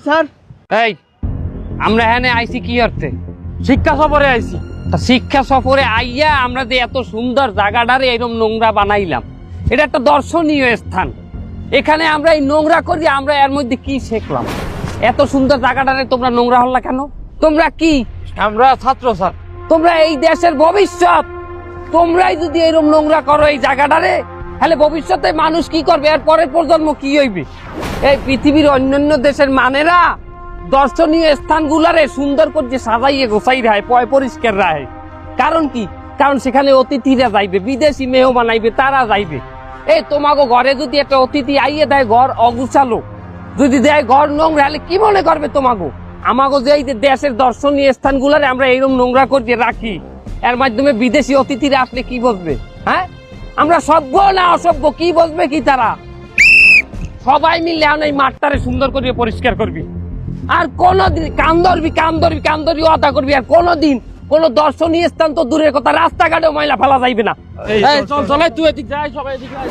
Sir. এই আমরা এখানে আইছি কি অর্থে? শিক্ষা সফরে আইছি। তা শিক্ষা সফরে আইয়া আমরা যে এত সুন্দর জায়গাটারে এরকম নোংরা বানাইলাম, এটা একটা দর্শনীয় স্থান। এখানে আমরা এই নোংরা করি, আমরা এর মধ্যে কি শিখলাম? এত সুন্দর জায়গাটারে তোমরা নোংরা হল্লা কেন? তোমরা কি? আমরা ছাত্র স্যার। তোমরা এই দেশের ভবিষ্যৎ। তোমরাই যদি এরকম নোংরা করো এই জায়গাটারে, তাহলে ভবিষ্যতে মানুষ কি করবে? এর পরের প্রজন্ম কি হইবে? এই পৃথিবীর অন্যান্য দেশের মানেরা দর্শনীয় স্থানগুলারে সুন্দর করে সাজাইয়ে গোছাই রায়, পরিষ্কার রায়। কারণ কি? কারণ সেখানে অতিথিরা যাইবে, বিদেশি মেহমান আইবে, তারা যাইবে। এই তোমাকে ঘরে যদি একটা অতিথি আইয়ে দেয় ঘর অগুছালো, যদি দেয় ঘর নোংরা, হলে কি মনে করবে তোমাকে? আমাকে যে এই যে দেশের দর্শনীয় স্থানগুলারে আমরা এইরকম নোংরা করে রাখি, এর মাধ্যমে বিদেশি অতিথিরা আসলে কি বলবে? হ্যাঁ, আমরা সভ্য না অসভ্য, কি বলবে কি তারা? সবাই মিলে এখন এই মাঠটারে সুন্দর করে পরিষ্কার করবি। আর কোনদিন কান ধরবি অদা করবি। আর কোনদিন কোন দর্শনীয় স্থান তো দূরের কথা, রাস্তাঘাটেও ময়লা ফেলা যাইবে না। চল চল, তুই এদিক যাই, সবাই এদিক যাই।